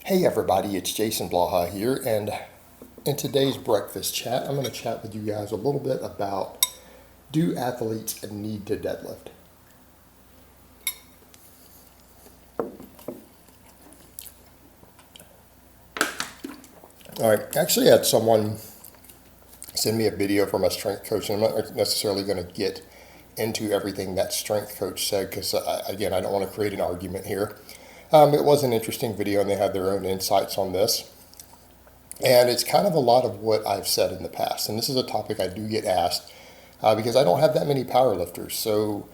Hey everybody, it's Jason Blaha here, and in today's breakfast chat, I'm going to chat with you guys a little bit about, do athletes need to deadlift? All right, actually I had someone send me a video from a strength coach, and I'm not necessarily going to get into everything that strength coach said because, again, I don't want to create an argument here. It was an interesting video, and they had their own insights on this. And it's kind of a lot of what I've said in the past. And this is a topic I do get asked because I don't have that many powerlifters. So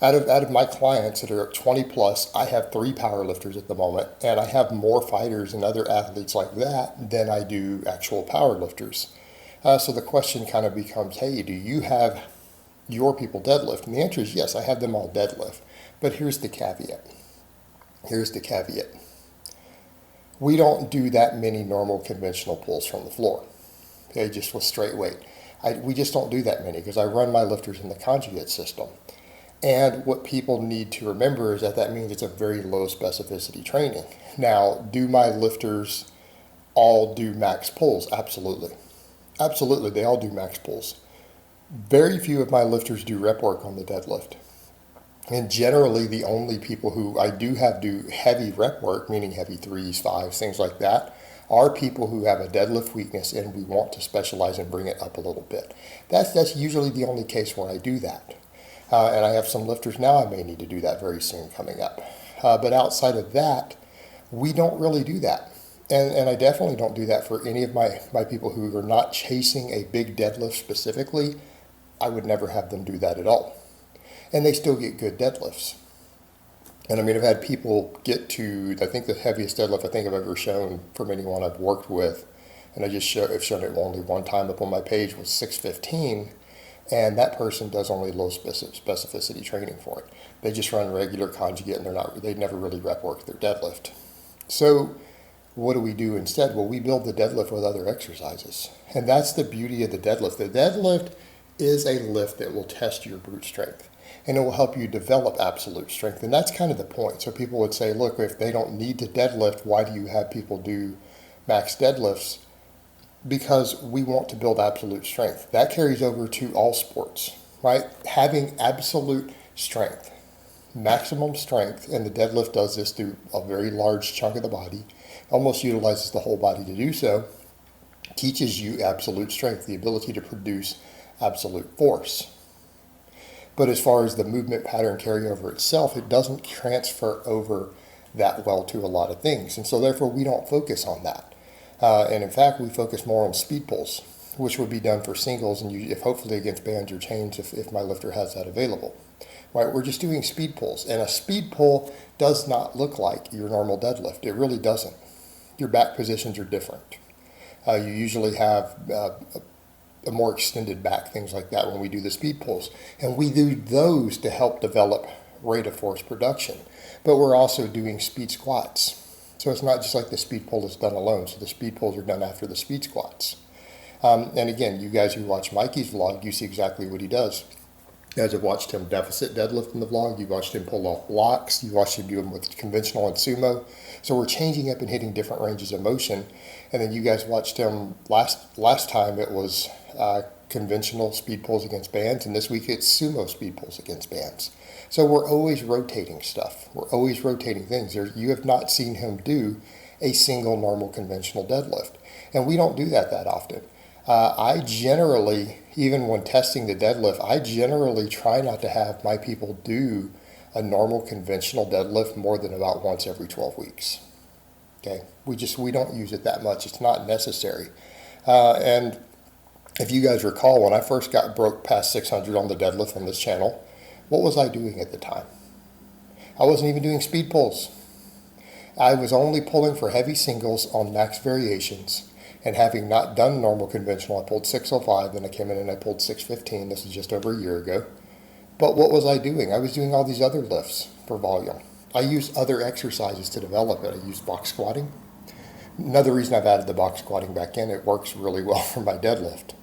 out of my clients that are 20 plus, I have 3 powerlifters at the moment. And I have more fighters and other athletes like that than I do actual powerlifters. So the question kind of becomes, hey, do you have your people deadlift? And the answer is yes, I have them all deadlift. But here's the caveat. We don't do that many normal conventional pulls from the floor, okay, just with straight weight. We just don't do that many because I run my lifters in the conjugate system. And what people need to remember is that means it's a very low specificity training. Now, do my lifters all do max pulls? Absolutely. Absolutely, they all do max pulls. Very few of my lifters do rep work on the deadlift. And generally, the only people who I do have do heavy rep work, meaning heavy 3s, 5s, things like that, are people who have a deadlift weakness and we want to specialize and bring it up a little bit. That's usually the only case where I do that. And I have some lifters now I may need to do that very soon coming up. But outside of that, we don't really do that. And I definitely don't do that for any of my people who are not chasing a big deadlift specifically. I would never have them do that at all. And they still get good deadlifts. And I mean, I've had people get to, I think the heaviest deadlift I think I've ever shown from anyone I've worked with, and I've shown it only one time up on my page, was 615, and that person does only low specificity training for it. They just run regular conjugate, and they never really rep work their deadlift. So what do we do instead? Well, we build the deadlift with other exercises. And that's the beauty of the deadlift. The deadlift is a lift that will test your brute strength. And it will help you develop absolute strength. And that's kind of the point. So people would say, look, if they don't need to deadlift, why do you have people do max deadlifts? Because we want to build absolute strength. That carries over to all sports, right? Having absolute strength, maximum strength, and the deadlift does this through a very large chunk of the body, almost utilizes the whole body to do so, teaches you absolute strength, the ability to produce absolute force. But as far as the movement pattern carryover itself, it doesn't transfer over that well to a lot of things. And so therefore we don't focus on that. And in fact, we focus more on speed pulls, which would be done for singles and if hopefully against bands or chains if my lifter has that available. Right, we're just doing speed pulls. And a speed pull does not look like your normal deadlift. It really doesn't. Your back positions are different. You usually have a more extended back, things like that when we do the speed pulls. And we do those to help develop rate of force production. But we're also doing speed squats. So it's not just like the speed pull is done alone. So the speed pulls are done after the speed squats. And again, you guys who watch Mikey's vlog, you see exactly what he does. You guys have watched him deficit deadlift in the vlog. You've watched him pull off blocks. You watched him do them with conventional and sumo. So we're changing up and hitting different ranges of motion. And then you guys watched him last time. It was conventional speed pulls against bands, and this week it's sumo speed pulls against bands. So we're always rotating stuff. We're always rotating things. You have not seen him do a single normal conventional deadlift, and we don't do that often. I generally, even when testing the deadlift, I generally try not to have my people do a normal conventional deadlift more than about once every 12 weeks. Okay, we don't use it that much. It's not necessary. And if you guys recall, when I first broke past 600 on the deadlift on this channel, what was I doing at the time? I wasn't even doing speed pulls. I was only pulling for heavy singles on max variations, and having not done normal conventional, I pulled 605, then I came in and I pulled 615. This is just over a year ago. But what was I doing? I was doing all these other lifts for volume. I used other exercises to develop it. I used box squatting. Another reason I've added the box squatting back in, it works really well for my deadlift.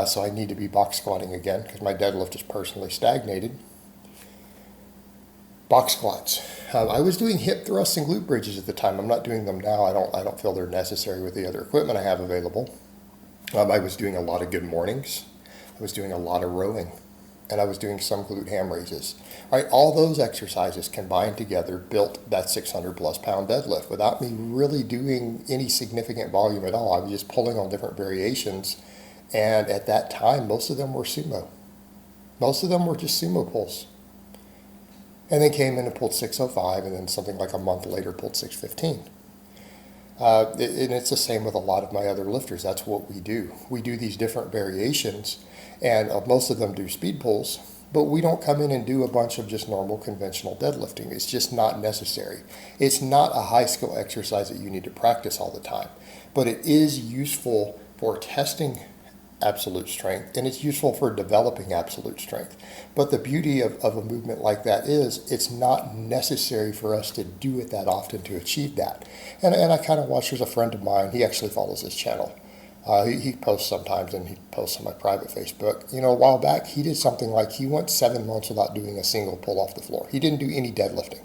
So I need to be box squatting again because my deadlift is personally stagnated. Box squats. I was doing hip thrusts and glute bridges at the time. I'm not doing them now. I don't feel they're necessary with the other equipment I have available. I was doing a lot of good mornings. I was doing a lot of rowing, and I was doing some glute ham raises. Right, all those exercises combined together built that 600 plus pound deadlift without me really doing any significant volume at all. I was just pulling on different variations, and at that time, most of them were sumo. Most of them were just sumo pulls. And then came in and pulled 605, and then something like a month later pulled 615. And it's the same with a lot of my other lifters. That's what we do. We do these different variations, and most of them do speed pulls, but we don't come in and do a bunch of just normal conventional deadlifting. It's just not necessary. It's not a high skill exercise that you need to practice all the time, but it is useful for testing absolute strength, and it's useful for developing absolute strength. But the beauty of a movement like that is it's not necessary for us to do it that often to achieve that. And I kind of watch, there's a friend of mine, he actually follows this channel. He posts sometimes, and he posts on my private Facebook. You know, a while back, he did something like he went 7 months without doing a single pull off the floor. He didn't do any deadlifting.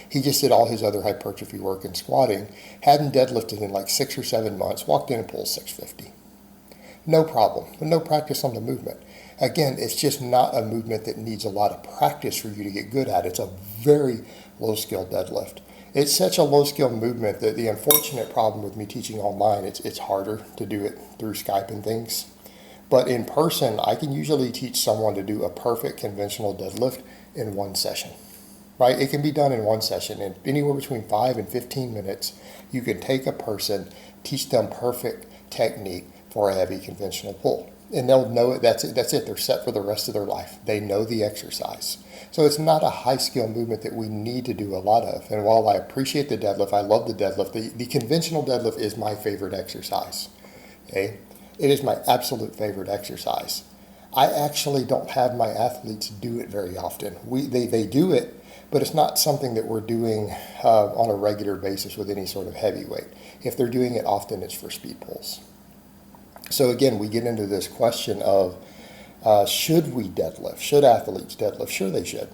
He just did all his other hypertrophy work and squatting, hadn't deadlifted in like 6 or 7 months, walked in and pulled 650. No problem, no practice on the movement. Again, it's just not a movement that needs a lot of practice for you to get good at. It's a very low skill deadlift. It's such a low skill movement that the unfortunate problem with me teaching online, it's harder to do it through Skype and things. But in person, I can usually teach someone to do a perfect conventional deadlift in one session. Right? It can be done in one session. In anywhere between 5 and 15 minutes, you can take a person, teach them perfect technique for a heavy conventional pull. And they'll know it. That's it. They're set for the rest of their life. They know the exercise. So it's not a high skill movement that we need to do a lot of. And while I appreciate the deadlift, I love the deadlift, the conventional deadlift is my favorite exercise. Okay? It is my absolute favorite exercise. I actually don't have my athletes do it very often. They do it, but it's not something that we're doing on a regular basis with any sort of heavy weight. If they're doing it often, it's for speed pulls. So again, we get into this question of should we deadlift? Should athletes deadlift? Sure, they should.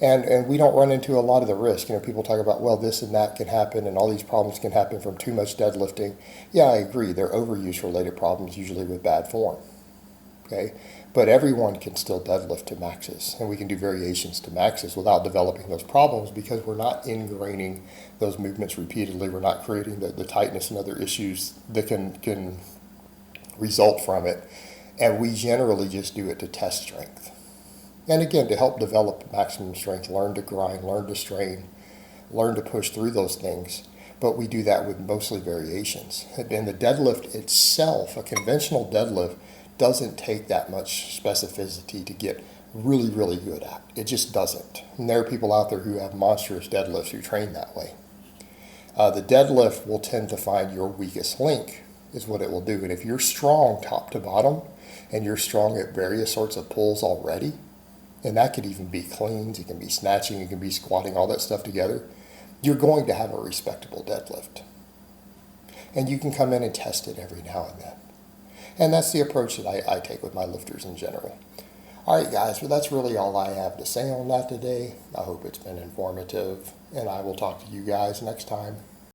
And we don't run into a lot of the risk. You know, people talk about, well, this and that can happen, and all these problems can happen from too much deadlifting. Yeah, I agree. They're overuse-related problems, usually with bad form. Okay, but everyone can still deadlift to maxes, and we can do variations to maxes without developing those problems because we're not ingraining those movements repeatedly. We're not creating the tightness and other issues that can result from it, and we generally just do it to test strength. And again, to help develop maximum strength, learn to grind, learn to strain, learn to push through those things. But we do that with mostly variations. And the deadlift itself, a conventional deadlift, doesn't take that much specificity to get really, really good at. It just doesn't. And there are people out there who have monstrous deadlifts who train that way. The deadlift will tend to find your weakest link is what it will do. And if you're strong top to bottom and you're strong at various sorts of pulls already, and that could even be cleans, it can be snatching, it can be squatting, all that stuff together, you're going to have a respectable deadlift. And you can come in and test it every now and then. And that's the approach that I take with my lifters in general. All right, guys, well, that's really all I have to say on that today. I hope it's been informative, and I will talk to you guys next time.